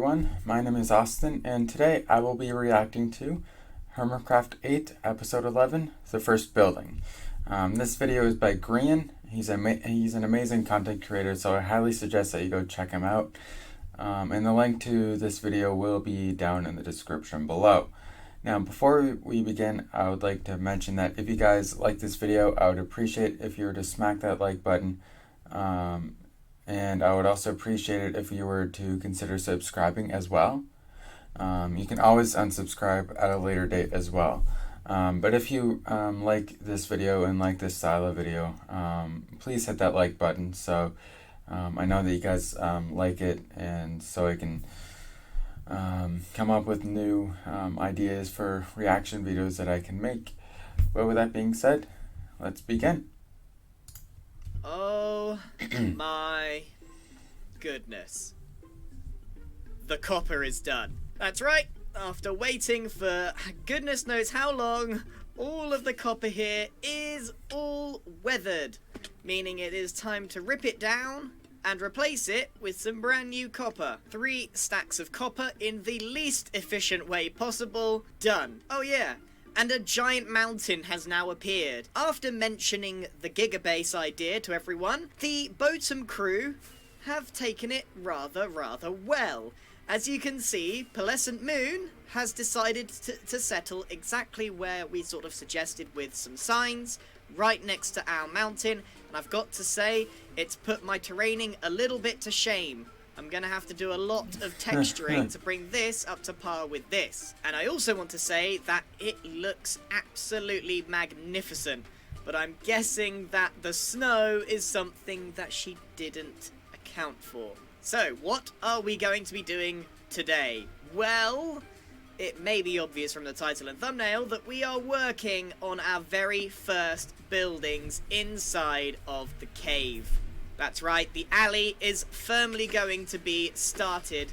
everyone, my name is Austin, and today I will be reacting to Hermitcraft 8, Episode 11, The First Building. This video is by Grian. He's an amazing content creator, so I highly suggest that you go check him out. And the link to this video will be down in the description below. Now, before we begin, I would like to mention that if you guys like this video, I would appreciate if you were to smack that like button. And I would also appreciate it if you were to consider subscribing as well. You can always unsubscribe at a later date as well. But if you like this video and like this style of video, please hit that like button so I know that you guys like it, and so I can come up with new ideas for reaction videos that I can make. But with that being said, let's begin. Oh my goodness. The copper is done. That's right. After waiting for goodness knows how long, all of the copper here is all weathered, meaning it is time to rip it down and replace it with some brand new copper. 3 stacks of copper in the least efficient way possible. Done. Oh yeah. And a giant mountain has now appeared. After mentioning the Gigabase idea to everyone, the Boatum crew have taken it rather well. As you can see, Pearlescent Moon has decided to settle exactly where we sort of suggested, with some signs right next to our mountain. And I've got to say, it's put my terraining a little bit to shame. I'm going to have to do a lot of texturing to bring this up to par with this. And I also want to say that it looks absolutely magnificent. But I'm guessing that the snow is something that she didn't account for. So, what are we going to be doing today? Well, it may be obvious from the title and thumbnail that we are working on our very first buildings inside of the cave. That's right, the alley is firmly going to be started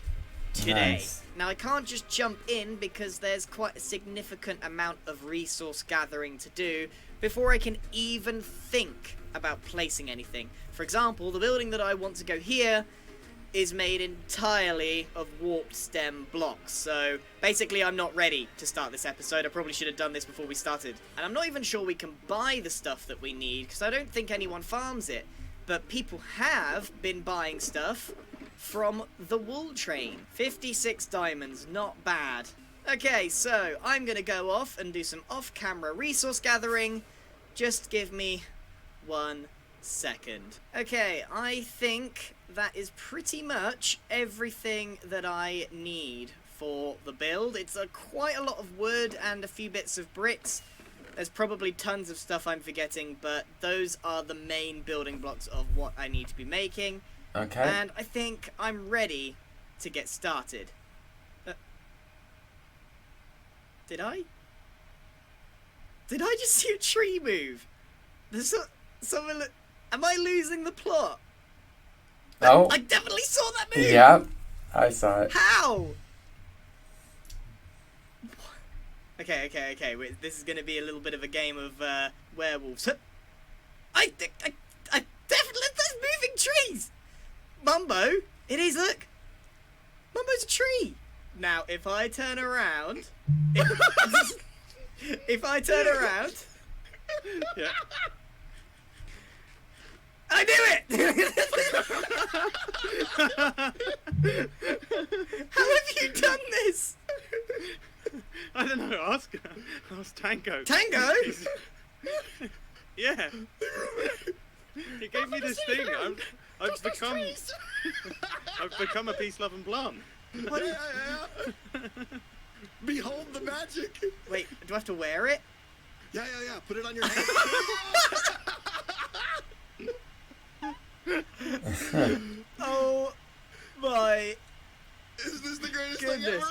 today. Nice. Now, I can't just jump in because there's quite a significant amount of resource gathering to do before I can even think about placing anything. For example, the building that I want to go here is made entirely of warped stem blocks. So basically, I'm not ready to start this episode. I probably should have done this before we started. And I'm not even sure we can buy the stuff that we need because I don't think anyone farms it. But people have been buying stuff from the wool train. 56 diamonds, not bad. Okay, so I'm going to go off and do some off-camera resource gathering. Just give me 1 second. Okay, I think that is pretty much everything that I need for the build. It's quite a lot of wood and a few bits of bricks. There's probably tons of stuff I'm forgetting, but those are the main building blocks of what I need to be making. Okay. And I think I'm ready to get started. Did I? Did I just see a tree move? Am I losing the plot? Oh. I definitely saw that move! Yeah, I saw it. How? Okay. Wait, this is going to be a little bit of a game of werewolves. I definitely... There's moving trees! Mumbo! It is, look! Mumbo's a tree! Now, if I turn around... If I turn around... Yeah. I knew it! How have you done this? I don't know, ask Tango. Tango? Yeah. He gave me this thing. I've become a peace-loving blonde. What? Behold the magic. Wait, do I have to wear it? Yeah. Put it on your head. Oh my Is this the greatest goodness. thing ever?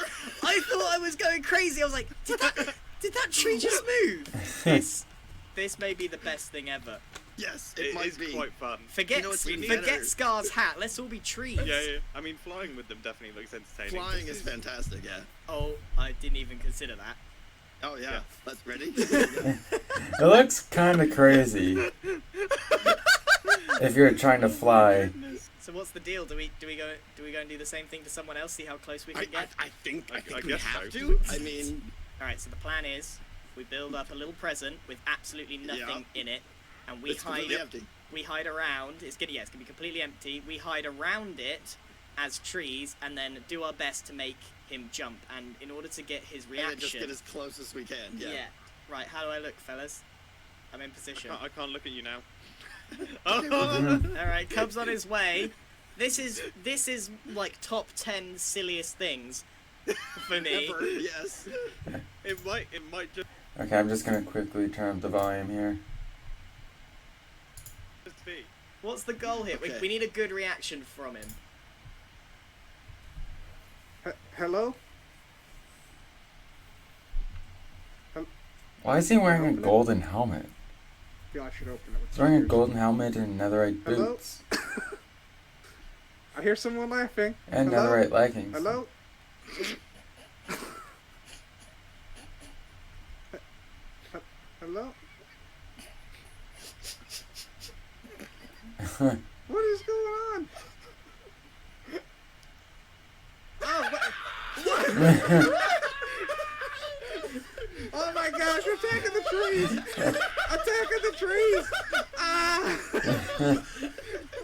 I thought I was going crazy. I was like, did that tree just move? This may be the best thing ever. Yes, It might is be. quite fun. Forget, You know what's even forget better? Scar's hat. Let's all be trees. Yeah. I mean, flying with them definitely looks entertaining. Flying is fantastic, yeah. Oh, I didn't even consider that. Oh, yeah. Yeah. Let's ready? It looks kind of crazy if you're trying to fly. So what's the deal? Do we go and do the same thing to someone else? See how close we can get. I think I we guess have so. to. I mean, All right. So the plan is we build up a little present with absolutely nothing in it, and we it's completely empty. We hide around. It's gonna be completely empty. We hide around it as trees, and then do our best to make him jump. And in order to get his reaction, And then just get as close as we can. Yeah. Right. How do I look, fellas? I'm in position. I can't look at you now. All right, Cub's on his way. This is like top 10 silliest things for me. Ever, yes. It might just Okay, I'm just gonna quickly turn up the volume here. be. What's the goal here? Okay. We need a good reaction from him. Hello? Why is he wearing a golden helmet? Yeah, I should open it. With He's wearing a tears. golden helmet and netherite Hello? boots. I hear someone laughing. And Hello? netherite leggings. Hello? Hello? What is going on? Oh, oh my gosh, attacking the trees! Attacking the trees! Ah!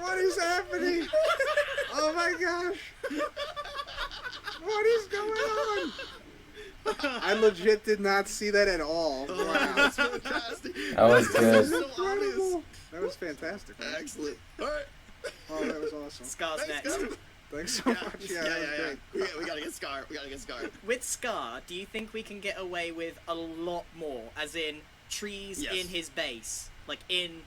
What is happening? Oh my gosh! What is going on? I legit did not see that at all. Oh, Wow. that's fantastic. That was This good. is so Incredible. obvious. That was fantastic. Man. Excellent. All right. Oh, that was awesome. Scar's Thanks, next. guys. Thanks so Yeah, much. Yeah, that was great. We gotta get Scar. We gotta get Scar. With Scar, do you think we can get away with a lot more? As in trees Yes. in his base, like in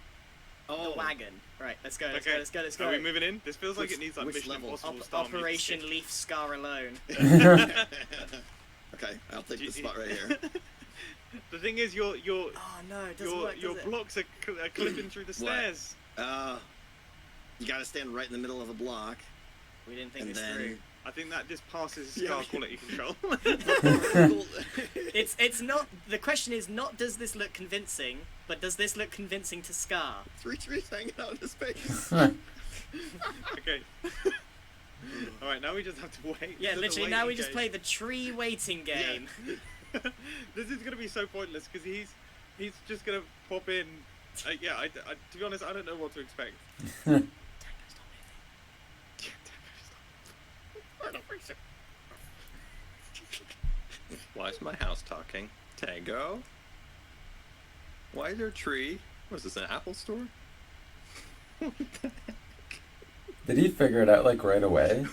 Oh, the wagon. Right, let's go. Let's Okay. go. Let's go. Let's go. Are we moving in? This feels like Which- it needs like which Mission level? Impossible style music. Operation Leave Scar alone. Okay, I'll take Do the you- spot right here. The thing is, your Oh no, it doesn't work, your does it? blocks are clipping through the stairs. You gotta stand right in the middle of a block, We didn't think and this then through. I think that just passes Yeah. Scar quality control. It's not. The question is not does this look convincing, but does this look convincing to Scar? three trees hanging out in space. Okay. All right, now we just have to wait. Yeah, It's a literally. Now we waiting just game. play the tree waiting game. This is gonna be so pointless because he's just gonna pop in. Yeah, I, to be honest, I don't know what to expect. Why is my house talking? Tango? Why is there a tree? What is this, an Apple store? Did he figure it out like right away?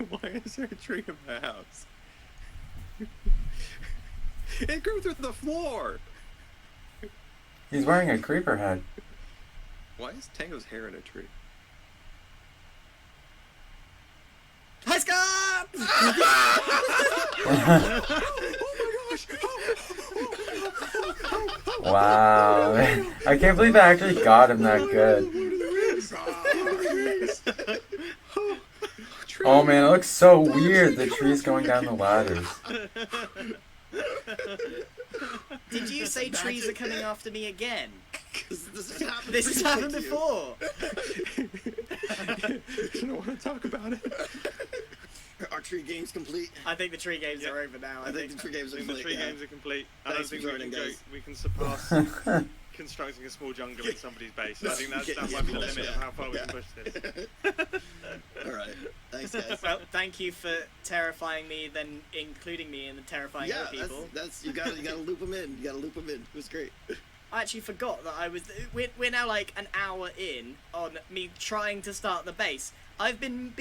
Why is there a tree in my house? It grew through the floor! He's wearing a creeper head. Why is Tango's hair in a tree? Hi, Scar! Wow. I can't believe I actually got him that good. Oh man, it looks so weird. The tree's going down the ladders. Did you say trees are coming after me again? This has happened. This has happened to you. before. I don't want to talk about it. Our tree game's complete. I think the tree games Yeah. are over now. I think the tree games I are think the complete. three yeah. games are complete. I don't Thanks for think joining, guys. we can surpass constructing a small jungle in somebody's base. I think that might be the limit of how far we can push this. All right. Thanks, guys. Well, thank you for terrifying me, then including me in the terrifying Yeah, other people. that's you gotta loop them in. You gotta loop them in. It was great. I actually forgot that I was. We're now like an hour in on me trying to start the base. I've been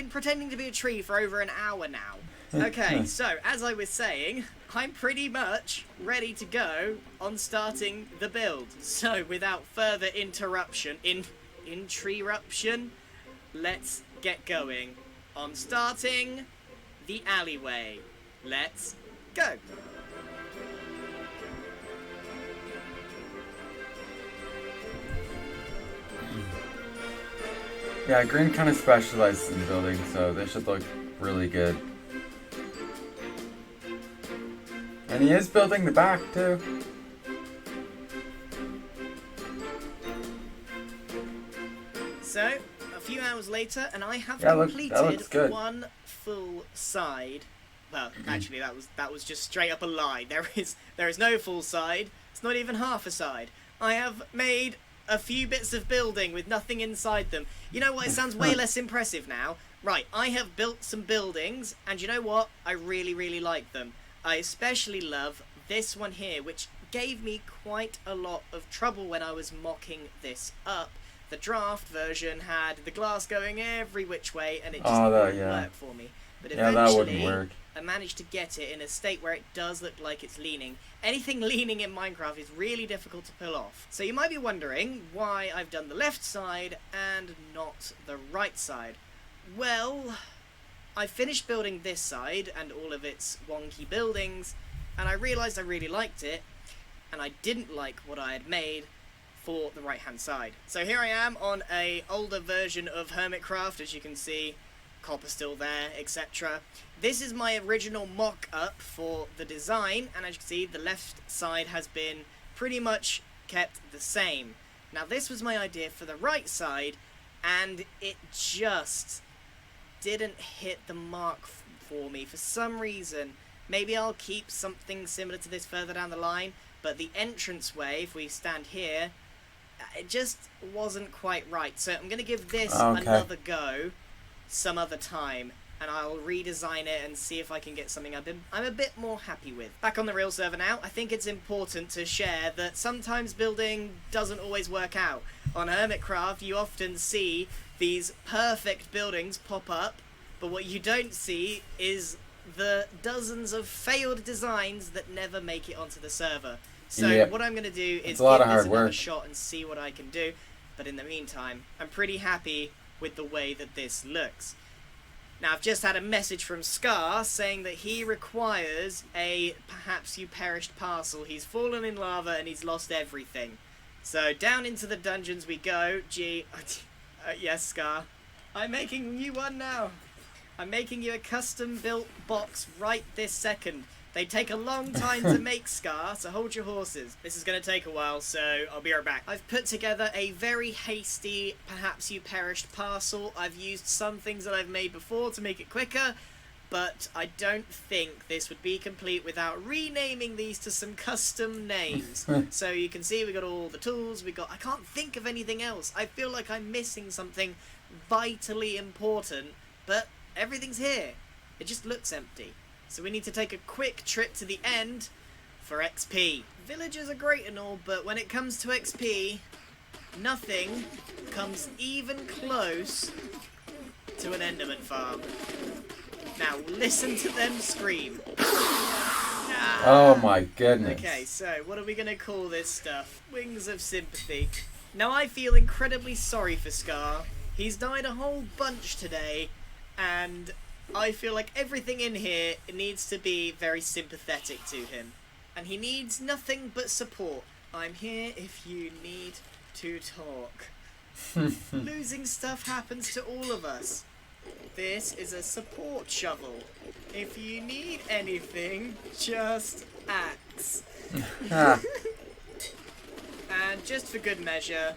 pretending to be a tree for over an hour now. Okay, so as I was saying, I'm pretty much ready to go on starting the build. So without further interruption, let's get going on starting the alleyway. Let's go. Yeah, Grian kind of specializes in building, so they should look really good. And he is building the back too. So, few hours later, and I have that completed looks good. one full side. Well, actually, that was just straight up a lie. There is no full side. It's not even half a side. I have made a few bits of building with nothing inside them. You know what? It sounds way less impressive now. Right, I have built some buildings, and you know what? I really, really like them. I especially love this one here, which gave me quite a lot of trouble when I was mocking this up. The draft version had the glass going every which way, and it just didn't work for me. But Yeah, that wouldn't eventually, work. I managed to get it in a state where it does look like it's leaning. Anything leaning in Minecraft is really difficult to pull off. So you might be wondering why I've done the left side and not the right side. Well, I finished building this side and all of its wonky buildings, and I realised I really liked it, and I didn't like what I had made for the right hand side. So here I am on a older version of Hermitcraft, as you can see, copper still there, etc. This is my original mock-up for the design, and as you can see, the left side has been pretty much kept the same. Now this was my idea for the right side, and it just didn't hit the mark for me for some reason. Maybe I'll keep something similar to this further down the line, but the entranceway, if we stand here, it just wasn't quite right. So I'm going to give this another go some other time, and I'll redesign it and see if I can get something I'm a bit more happy with. Back on the real server now, I think it's important to share that sometimes building doesn't always work out. On Hermitcraft, you often see these perfect buildings pop up, but what you don't see is the dozens of failed designs that never make it onto the server. So what I'm going to do is give this another shot and see what I can do, but in the meantime, I'm pretty happy with the way that this looks. Now, I've just had a message from Scar saying that he requires a perhaps you perished parcel. He's fallen in lava and he's lost everything. So down into the dungeons we go. Yes, Scar. I'm making you one now. I'm making you a custom built box right this second. They take a long time to make, Scar, so hold your horses. This is going to take a while, so I'll be right back. I've put together a very hasty, perhaps you perished parcel. I've used some things that I've made before to make it quicker, but I don't think this would be complete without renaming these to some custom names. So you can see we got all the tools, I can't think of anything else. I feel like I'm missing something vitally important, but everything's here. It just looks empty. So we need to take a quick trip to the end for XP. Villagers are great and all, but when it comes to XP, nothing comes even close to an Enderman farm. Now, listen to them scream. Oh my goodness. Okay, so what are we going to call this stuff? Wings of Sympathy. Now, I feel incredibly sorry for Scar. He's died a whole bunch today, and I feel like everything in here needs to be very sympathetic to him. And he needs nothing but support. I'm here if you need to talk. Losing stuff happens to all of us. This is a support shovel. If you need anything, just axe. And just for good measure,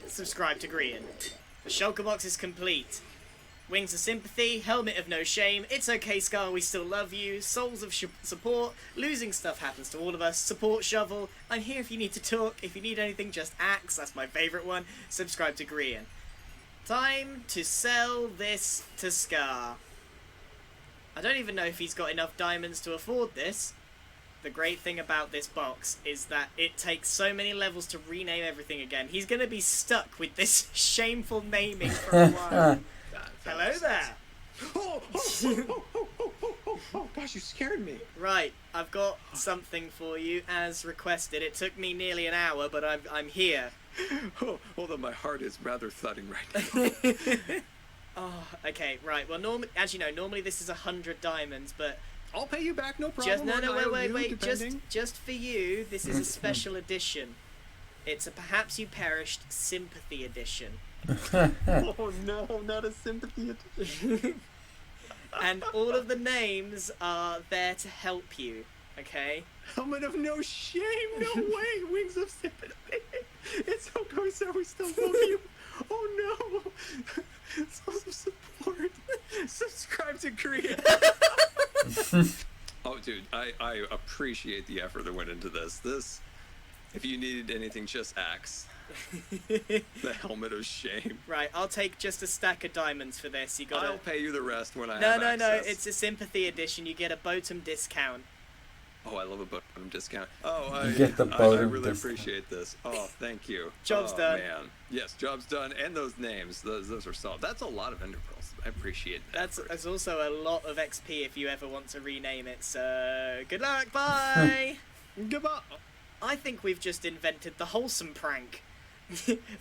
subscribe to Grian. The shulker box is complete. Wings of Sympathy, Helmet of No Shame, It's Okay Scar, We Still Love You, Souls of Support, Losing Stuff Happens to All of Us, Support Shovel, I'm here if you need to talk, if you need anything just axe, that's my favourite one, subscribe to Grian. Time to sell this to Scar. I don't even know if he's got enough diamonds to afford this. The great thing about this box is that it takes so many levels to rename everything again. He's going to be stuck with this shameful naming for a while. Hello there. Oh, gosh, you scared me. Right, I've got something for you as requested. It took me nearly an hour, but I'm here. Although my heart is rather thudding right now. Oh, okay, right. Well, as you know, normally this is 100 diamonds, but I'll pay you back, no problem. Wait. Just for you, this is a special edition. It's a Perhaps You Perished Sympathy edition. Oh no, not a sympathy edition. And all of the names are there to help you. Okay? Helmet of no shame, no way, wings of sympathy. It's okay, sir, we still love you. Oh no. Source of support. Subscribe to Grian. Oh, dude, I appreciate the effort that went into this. If you needed anything, just axe. The helmet of shame. Right, I'll take just a stack of diamonds for this. You gotta... I'll pay you the rest when I No, have no, no, access. it's a sympathy edition. You get a Botum discount. Oh, I love a bottom discount. Oh, You get the I bottom really discount. appreciate this. Oh, thank you. Job's oh, done. Man. Yes, job's done. And those names, those are solid. That's a lot of ender pearls. I appreciate that. That's also a lot of XP if you ever want to rename it. So, good luck. Bye. Goodbye. I think we've just invented the wholesome prank.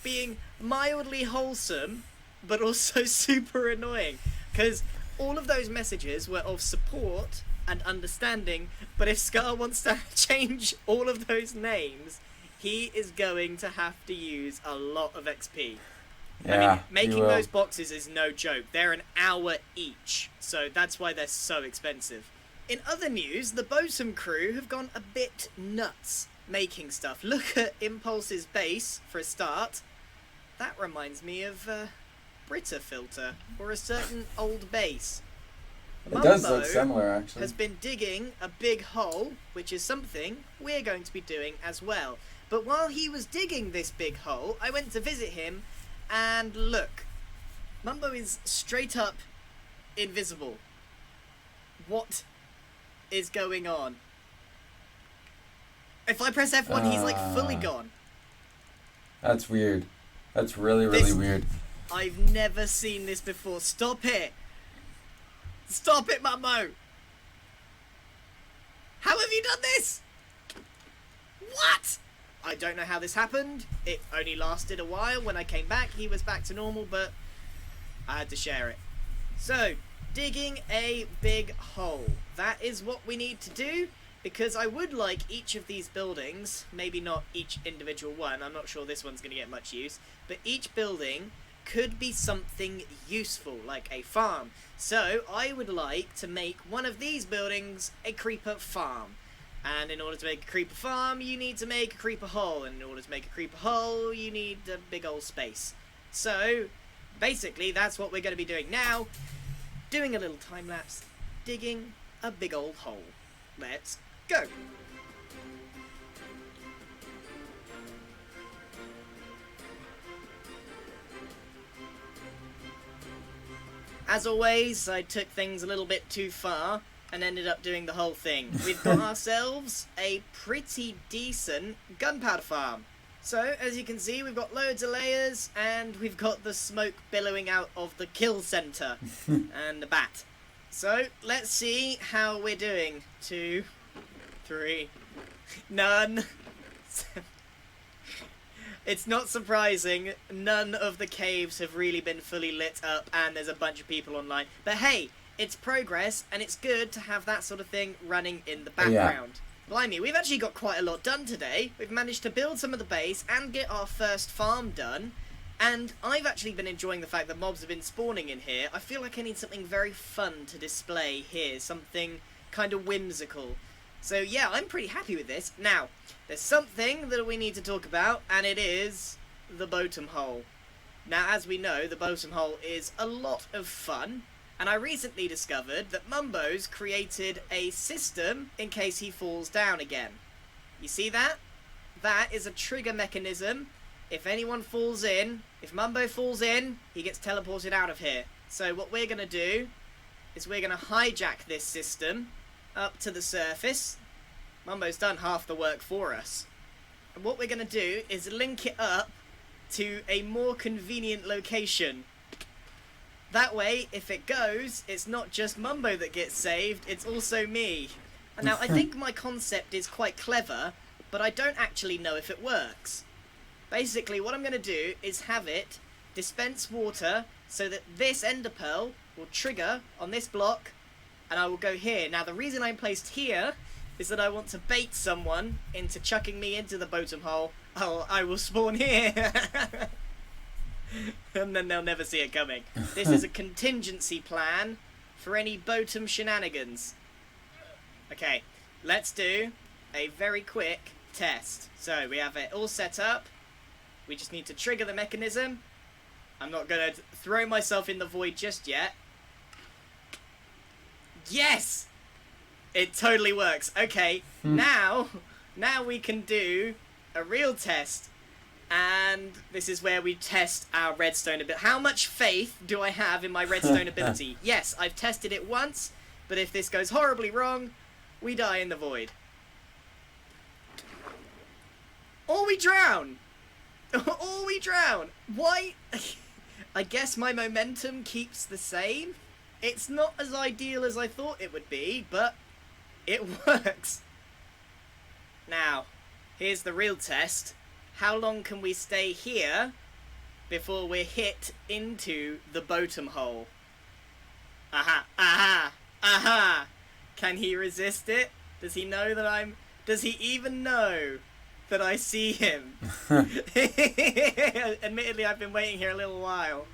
Being mildly wholesome, but also super annoying. Because all of those messages were of support and understanding, but if Scar wants to change all of those names, he is going to have to use a lot of XP. Yeah, I mean, you making will. those boxes is no joke. They're an hour each, so that's why they're so expensive. In other news, the Bosun crew have gone a bit nuts making stuff. Look at Impulse's base, for a start. That reminds me of Brita filter, or a certain old base. It does Mumbo look similar, actually. has been digging a big hole, which is something we're going to be doing as well. But while he was digging this big hole, I went to visit him, and look, Mumbo is straight up invisible. What is going on? If I press F1, he's like fully gone. That's weird. That's really, really This- weird. I've never seen this before. Stop it! Stop it, Mumbo! How have you done this? What? I don't know how this happened. It only lasted a while. When I came back, he was back to normal, but I had to share it. So, digging a big hole. That is what we need to do, because I would like each of these buildings, maybe not each individual one, I'm not sure this one's going to get much use, but each building could be something useful, like a farm. So I would like to make one of these buildings a creeper farm. And in order to make a creeper farm, you need to make a creeper hole. And in order to make a creeper hole, you need a big old space. So, basically, that's what we're going to be doing now. Doing a little time lapse, digging a big old hole. Let's go. As always, I took things a little bit too far and ended up doing the whole thing. We've got ourselves a pretty decent gunpowder farm. So, as you can see, we've got loads of layers, and we've got the smoke billowing out of the kill center and the bat. So, let's see how we're doing. 2, 3, none. It's not surprising, none of the caves have really been fully lit up, and there's a bunch of people online. But hey, it's progress, and it's good to have that sort of thing running in the background. Blimey, we've actually got quite a lot done today. We've managed to build some of the base and get our first farm done. And I've actually been enjoying the fact that mobs have been spawning in here. I feel like I need something very fun to display here. Something kind of whimsical. So yeah, I'm pretty happy with this. Now, there's something that we need to talk about, and it is the bottom hole. Now, as we know, the bottom hole is a lot of fun. And I recently discovered that Mumbo's created a system in case he falls down again. You see that? That is a trigger mechanism. If anyone falls in, if Mumbo falls in, he gets teleported out of here. So what we're going to do is we're going to hijack this system up to the surface. Mumbo's done half the work for us. And what we're going to do is link it up to a more convenient location. That way, if it goes, it's not just Mumbo that gets saved, it's also me. Now, I think my concept is quite clever, but I don't actually know if it works. Basically, what I'm going to do is have it dispense water so that this ender pearl will trigger on this block, and I will go here. Now, the reason I'm placed here is that I want to bait someone into chucking me into the bottom hole. Oh, I will spawn here. And then they'll never see it coming. This is a contingency plan for any bottom shenanigans. Okay, let's do a very quick test. So we have it all set up. We just need to trigger the mechanism. I'm not going to throw myself in the void just yet. Yes! It totally works. Okay, now we can do a real test. And this is where we test our redstone ability. How much faith do I have in my redstone ability? Yes, I've tested it once, but if this goes horribly wrong, we die in the void. Or we drown! Or we drown! Why? I guess my momentum keeps the same. It's not as ideal as I thought it would be, but it works. Now, here's the real test. How long can we stay here before we're hit into the bottom hole? Aha, aha, aha! Can he resist it? Does he know that I'm... Does he even know that I see him? Admittedly, I've been waiting here a little while.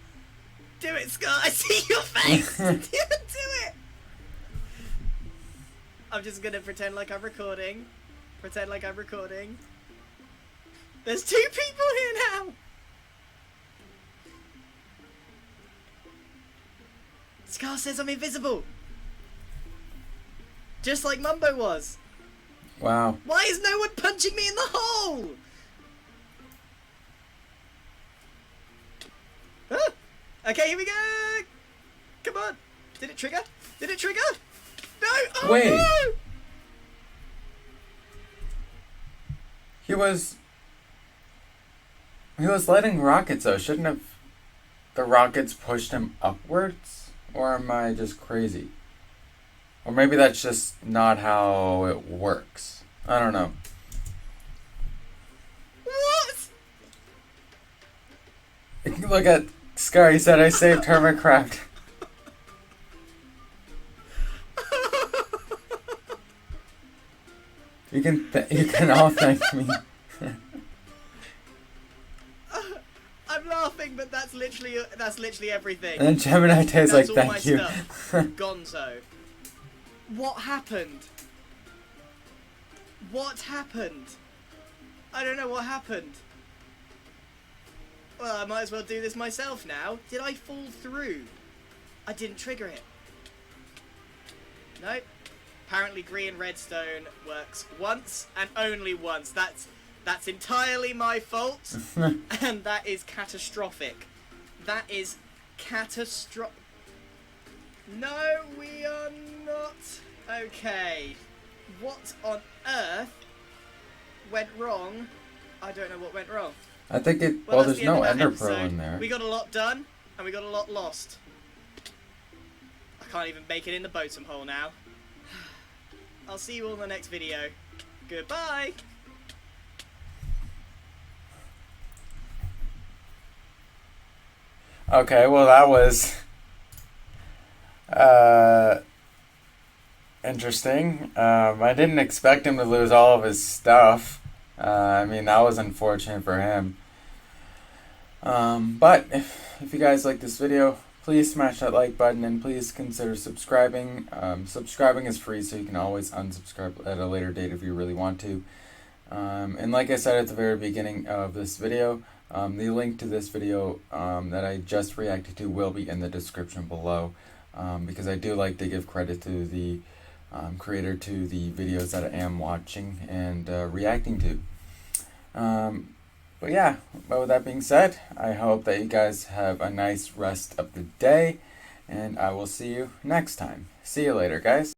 Do it, Scott! I see your face! Do it! I'm just gonna pretend like I'm recording. Pretend like I'm recording. There's 2 people here now! Scar says I'm invisible! Just like Mumbo was! Wow. Why is no one punching me in the hole? Ah! Okay, here we go! Come on! Did it trigger? Did it trigger? No! Oh, Wait! no! He was letting rockets though. Shouldn't have the rockets pushed him upwards? Or am I just crazy? Or maybe that's just not how it works. I don't know. What? Look at Scar, he said I saved Hermitcraft. You can all thank me. I'm laughing, but that's literally everything. And then Gemini tastes like, That's all my thank you. stuff. Gonzo. What happened? What happened? I don't know what happened. Well, I might as well do this myself now. Did I fall through? I didn't trigger it. Nope. Apparently green redstone works once and only once. That's entirely my fault. And that is catastrophic. That is catastrophic. No, we are not. Okay. What on earth went wrong? I don't know what went wrong. I think it. Well, Well, that's there's the no end Ender of that Pearl episode. in there. We got a lot done, and we got a lot lost. I can't even make it in the bottom hole now. I'll see you all in the next video. Goodbye! Okay, well that was interesting. I didn't expect him to lose all of his stuff. I mean, that was unfortunate for him. But if you guys like this video, please smash that like button and please consider subscribing. Subscribing is free, so you can always unsubscribe at a later date if you really want to. And like I said at the very beginning of this video, the link to this video that I just reacted to will be in the description below, because I do like to give credit to the creator to the videos that I am watching and reacting to. But yeah, but with that being said, I hope that you guys have a nice rest of the day, and I will see you next time. See you later, guys.